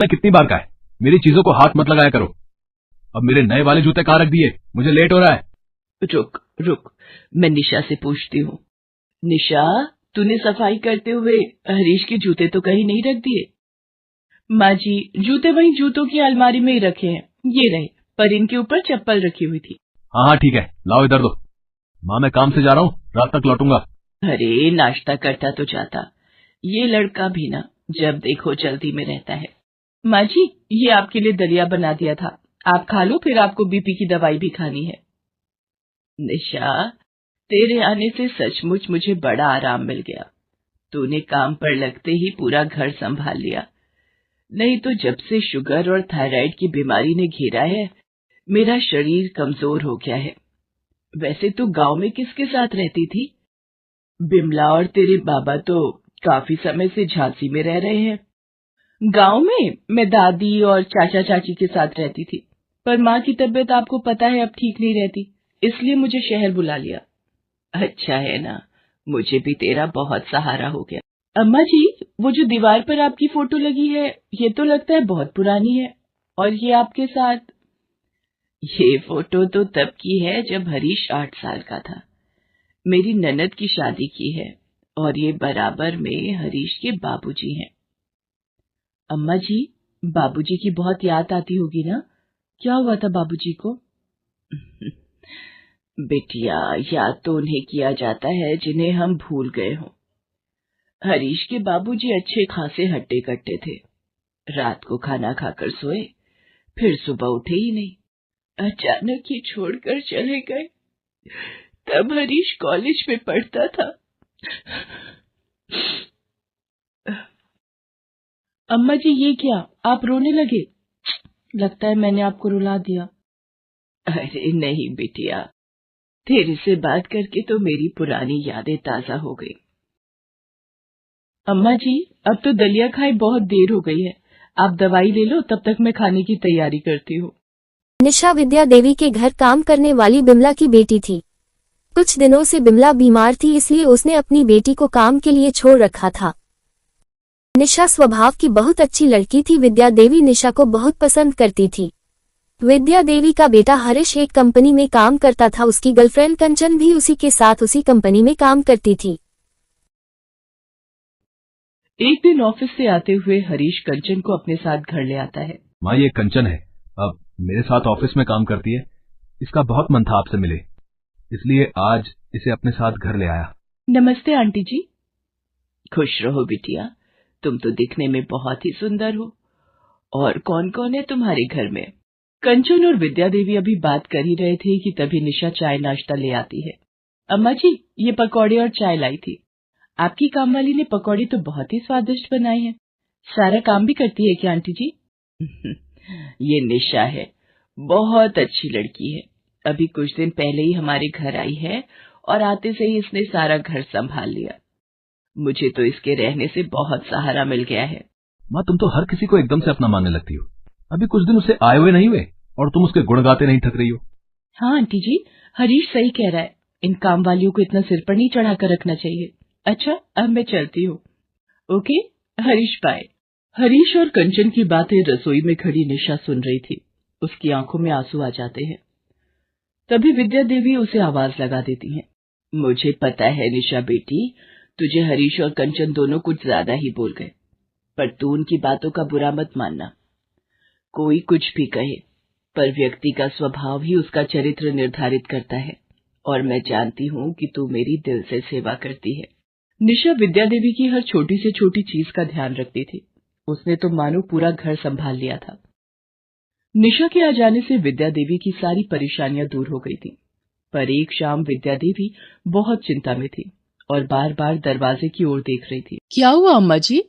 मैं कितनी बार कहा है, मेरी चीजों को हाथ मत लगाया करो। अब मेरे नए वाले जूते कहाँ रख दिए? मुझे लेट हो रहा है। रुक रुक, मैं निशा से पूछती हूँ। निशा, तूने सफाई करते हुए हरीश के जूते तो कहीं नहीं रख दिए? माँ जी, जूते वहीं जूतों की अलमारी में ही रखे हैं, ये रहे, पर इनके ऊपर चप्पल रखी हुई थी। हाँ हाँ ठीक है, लाओ इधर दो। माँ मैं काम से जा रहा हूँ, रात तक लौटूंगा। अरे नाश्ता करता तो जाता, ये लड़का भी ना जब देखो जल्दी में रहता है। माँ जी, ये आपके लिए दलिया बना दिया था, आप खा लो, फिर आपको बीपी की दवाई भी खानी है। निशा, तेरे आने से सचमुच मुझे बड़ा आराम मिल गया। तूने काम पर लगते ही पूरा घर संभाल लिया, नहीं तो जब से शुगर और थायराइड की बीमारी ने घेरा है, मेरा शरीर कमजोर हो गया है। वैसे तू गांव में किसके साथ रहती थी? बिमला और तेरे बाबा तो काफी समय से झांसी में रह रहे हैं। गांव में मैं दादी और चाचा चाची के साथ रहती थी, पर माँ की तबीयत आपको पता है अब ठीक नहीं रहती, इसलिए मुझे शहर बुला लिया। अच्छा है ना, मुझे भी तेरा बहुत सहारा हो गया। अम्मा जी, वो जो दीवार पर आपकी फोटो लगी है, ये तो लगता है बहुत पुरानी है। और ये आपके साथ? ये फोटो तो तब की है जब हरीश 8 साल का था। मेरी ननद की शादी की है, और ये बराबर में हरीश के बाबूजी हैं। अम्मा जी, बाबूजी की बहुत याद आती होगी ना? क्या हुआ था बाबूजी को? बेटिया, याद तो उन्हें किया जाता है जिन्हें हम भूल गए हों। हरीश के बाबूजी अच्छे खासे हट्टे कट्टे थे। रात को खाना खाकर सोए, फिर सुबह उठे ही नहीं। अचानक ही छोड़कर चले गए। तब हरीश कॉलेज में पढ़ता था। अम्मा जी, ये क्या, आप रोने लगे? लगता है मैंने आपको रुला दिया। अरे नहीं बिटिया, तेरे से बात करके तो मेरी पुरानी यादें ताजा हो गई। अम्मा जी, अब तो दलिया खाए बहुत देर हो गई है, आप दवाई ले लो, तब तक मैं खाने की तैयारी करती हूँ। निशा विद्या देवी के घर काम करने वाली बिमला की बेटी थी। कुछ दिनों से बिमला बीमार थी, इसलिए उसने अपनी बेटी को काम के लिए छोड़ रखा था। निशा स्वभाव की बहुत अच्छी लड़की थी। विद्या देवी निशा को बहुत पसंद करती थी। विद्या देवी का बेटा हरीश एक कंपनी में काम करता था, उसकी गर्लफ्रेंड कंचन भी उसी के साथ उसी कंपनी में काम करती थी। एक दिन ऑफिस से आते हुए हरीश कंचन को अपने साथ घर ले आता है। माँ ये कंचन है, अब मेरे साथ ऑफिस में काम करती है। इसका बहुत मन था आपसे मिले, इसलिए आज इसे अपने साथ घर ले आया। नमस्ते आंटी जी। खुश रहो बिटिया, तुम तो दिखने में बहुत ही सुंदर हो। और कौन कौन है तुम्हारे घर में? कंचन और विद्या देवी अभी बात कर ही रहे थे कि तभी निशा चाय नाश्ता ले आती है। अम्मा जी, ये पकौड़े और चाय लाई थी। आपकी कामवाली ने पकौड़े तो बहुत ही स्वादिष्ट बनाए हैं। सारा काम भी करती है क्या आंटी जी? ये निशा है, बहुत अच्छी लड़की है। अभी कुछ दिन पहले ही हमारे घर आई है और आते से ही इसने सारा घर संभाल लिया। मुझे तो इसके रहने से बहुत सहारा मिल गया है। माँ तुम तो हर किसी को एकदम से अपना मानने लगती हो। अभी कुछ दिन उसे आए हुए नहीं हुए और तुम उसके गुण गाते नहीं थक रही हो। हाँ आंटी जी, हरीश सही कह रहा है, इन काम वालियों को इतना सिर पर नहीं चढ़ाकर रखना चाहिए। अच्छा, अब मैं चलती हूँ। Okay Harish, bye. हरीश और कंचन की बातें रसोई में खड़ी निशा सुन रही थी। उसकी आंखों में आंसू आ जाते हैं। तभी विद्या देवी उसे आवाज लगा देती हैं। मुझे पता है निशा बेटी, तुझे हरीश और कंचन दोनों कुछ ज्यादा ही बोल गए, पर तू उनकी बातों का बुरा मत मानना। कोई कुछ भी कहे, पर व्यक्ति का स्वभाव ही उसका चरित्र निर्धारित करता है, और मैं जानती हूँ कि तू मेरी दिल से सेवा करती है। निशा विद्या देवी की हर छोटी से छोटी चीज का ध्यान रखती थी। उसने तो मानो पूरा घर संभाल लिया था। निशा के आ जाने से विद्या देवी की सारी परेशानियां दूर हो गई थी। पर एक शाम विद्या देवी बहुत चिंता में थी और बार बार दरवाजे की ओर देख रही थी। क्या हुआ अम्मा जी,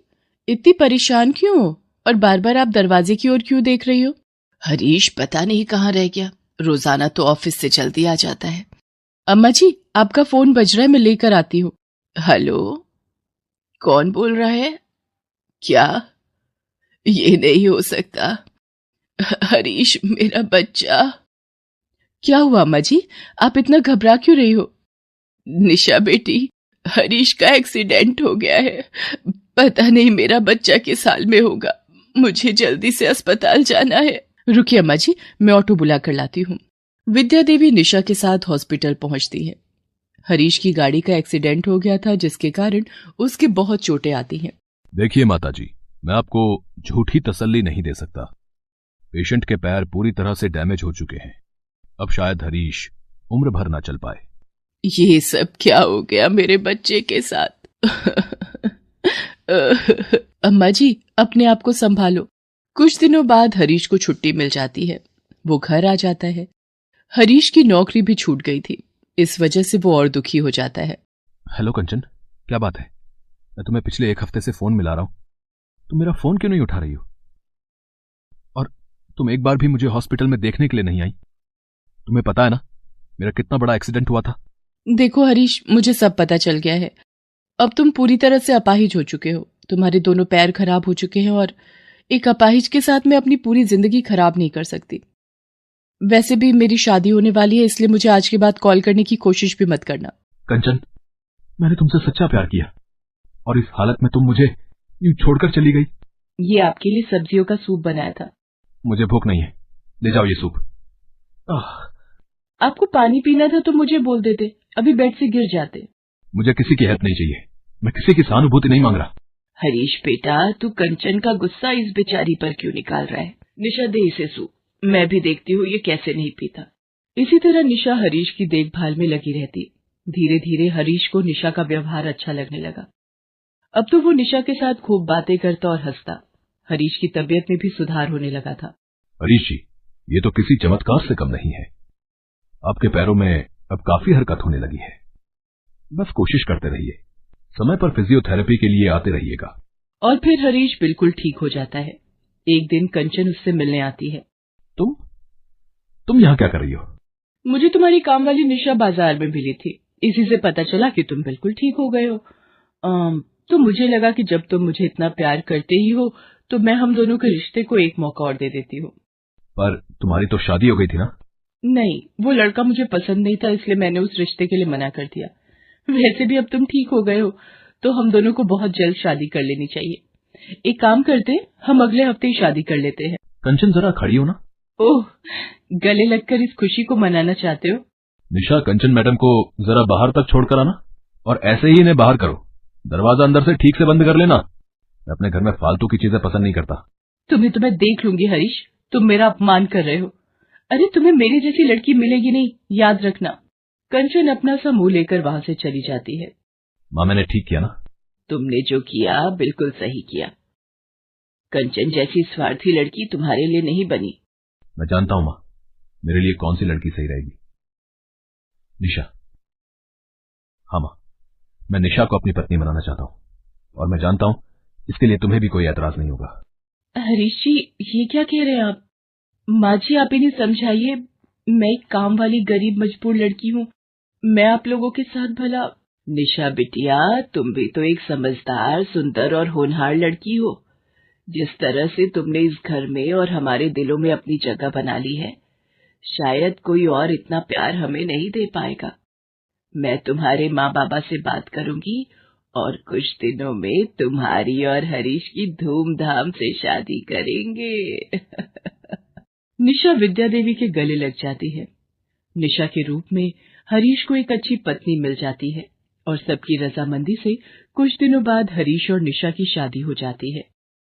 इतनी परेशान क्यों हो और बार बार आप दरवाजे की ओर क्यों देख रही हो? हरीश पता नहीं कहाँ रह गया, रोजाना तो ऑफिस से जल्दी आ जाता है। अम्मा जी, आपका फोन बज रहा है, मैं लेकर आती हूँ। हेलो, कौन बोल रहा है? क्या? ये नहीं हो सकता। हरीश मेरा बच्चा। क्या हुआ अम्मा जी, आप इतना घबरा क्यों रही हो? निशा बेटी, हरीश का एक्सीडेंट हो गया है, पता नहीं मेरा बच्चा किस हाल में होगा। मुझे जल्दी से अस्पताल जाना है। रुकिए अम्मा जी, मैं ऑटो बुला कर लाती हूँ। विद्या देवी निशा के साथ हॉस्पिटल पहुंचती है। हरीश की गाड़ी का एक्सीडेंट हो गया था, जिसके कारण उसके बहुत चोटें आती हैं। देखिए माताजी, मैं आपको झूठी तसल्ली नहीं दे सकता। पेशेंट के पैर पूरी तरह से डैमेज हो चुके हैं। अब शायद हरीश उम्र भर ना चल पाए। ये सब क्या हो गया मेरे बच्चे के साथ? अम्मा जी, अपने आप को संभालो। कुछ दिनों बाद हरीश को छुट्टी मिल जाती है। वो घर आ जाता है। हरीश की नौकरी भी छूट गई थी, इस वजह से वो और दुखी हो जाता है। हेलो कंचन, क्या बात है? मैं तुम्हें पिछले 1 हफ्ते से फोन मिला रहा हूं, तुम मेरा फोन क्यों नहीं उठा रही हो? और तुम एक बार भी मुझे हॉस्पिटल में देखने के लिए नहीं आई। तुम्हें पता है ना मेरा कितना बड़ा एक्सीडेंट हुआ था। देखो हरीश, मुझे सब पता चल गया है। अब तुम पूरी तरह से अपाहिज हो चुके हो। तुम्हारे दोनों पैर खराब हो चुके हैं और एक अपाहिज के साथ मैं अपनी पूरी जिंदगी खराब नहीं कर सकती। वैसे भी मेरी शादी होने वाली है, इसलिए मुझे आज के बाद कॉल करने की कोशिश भी मत करना। कंचन, मैंने तुमसे सच्चा प्यार किया और इस हालत में तुम मुझे यूं छोड़कर चली गई। ये आपके लिए सब्जियों का सूप बनाया था। मुझे भूख नहीं है, ले जाओ ये सूप। आपको पानी पीना था तो मुझे बोल देते, अभी बेड से गिर जाते। मुझे किसी की हेल्प नहीं चाहिए, मैं किसी की सहानुभूति नहीं मांग रहा। हरीश बेटा, तू कंचन का गुस्सा इस बेचारी पर क्यों निकाल रहा है? निशा, दे इसे सूप, मैं भी देखती हूँ ये कैसे नहीं पीता। इसी तरह निशा हरीश की देखभाल में लगी रहती। धीरे धीरे हरीश को निशा का व्यवहार अच्छा लगने लगा। अब तो वो निशा के साथ खूब बातें करता और हंसता। हरीश की तबीयत में भी सुधार होने लगा था। हरीश जी, ये तो किसी चमत्कार से कम नहीं है। आपके पैरों में अब काफी हरकत होने लगी है। बस कोशिश करते रहिए, समय पर फिजियोथेरेपी के लिए आते रहिएगा। और फिर हरीश बिल्कुल ठीक हो जाता है। एक दिन कंचन उससे मिलने आती है। तुम यहाँ क्या कर रही हो? मुझे तुम्हारी काम वाली निशा बाजार में मिली थी, इसी से पता चला कि तुम बिल्कुल ठीक हो गए हो। तो मुझे लगा कि जब तुम मुझे इतना प्यार करते ही हो तो मैं हम दोनों के रिश्ते को एक मौका और दे देती हूँ। पर तुम्हारी तो शादी हो गई थी ना? नहीं, वो लड़का मुझे पसंद नहीं था, इसलिए मैंने उस रिश्ते के लिए मना कर दिया। वैसे भी अब तुम ठीक हो गए हो तो हम दोनों को बहुत जल्द शादी कर लेनी चाहिए। एक काम करते, हम अगले हफ्ते ही शादी कर लेते हैं। कंचन, जरा खड़ी हो ना। ओह, गले लगकर इस खुशी को मनाना चाहते हो? निशा, कंचन मैडम को जरा बाहर तक छोड़कर आना और ऐसे ही इन्हें बाहर करो। दरवाजा अंदर से ठीक से बंद कर लेना। मैं अपने घर में फालतू की चीजें पसंद नहीं करता। तुम्हें तो मैं देख लूंगी हरीश, तुम मेरा अपमान कर रहे हो। अरे तुम्हें मेरी जैसी लड़की मिलेगी नहीं, याद रखना। कंचन अपना सा मुंह लेकर वहां से चली जाती है। माँ, मैंने ठीक किया ना? तुमने जो किया बिल्कुल सही किया। कंचन जैसी स्वार्थी लड़की तुम्हारे लिए नहीं बनी। मैं जानता हूं माँ, मेरे लिए कौन सी लड़की सही रहेगी। निशा। हाँ माँ, मैं निशा को अपनी पत्नी बनाना चाहता हूँ और मैं जानता हूँ इसके लिए तुम्हें भी कोई एतराज नहीं होगा। हरीश जी, ये क्या कह रहे हैं आप? माँ जी, आप इन्हें समझाइए। मैं एक काम वाली गरीब मजबूर लड़की हूँ, मैं आप लोगों के साथ भला। निशा बिटिया, तुम भी तो एक समझदार, सुंदर और होनहार लड़की हो। जिस तरह से तुमने इस घर में और हमारे दिलों में अपनी जगह बना ली है, शायद कोई और इतना प्यार हमें नहीं दे पाएगा। मैं तुम्हारे माँ बाबा से बात करूंगी और कुछ दिनों में तुम्हारी और हरीश की धूमधाम से शादी करेंगे। निशा विद्या देवी के गले लग जाती है। निशा के रूप में हरीश को एक अच्छी पत्नी मिल जाती है और सबकी रजामंदी से कुछ दिनों बाद हरीश और निशा की शादी हो जाती है।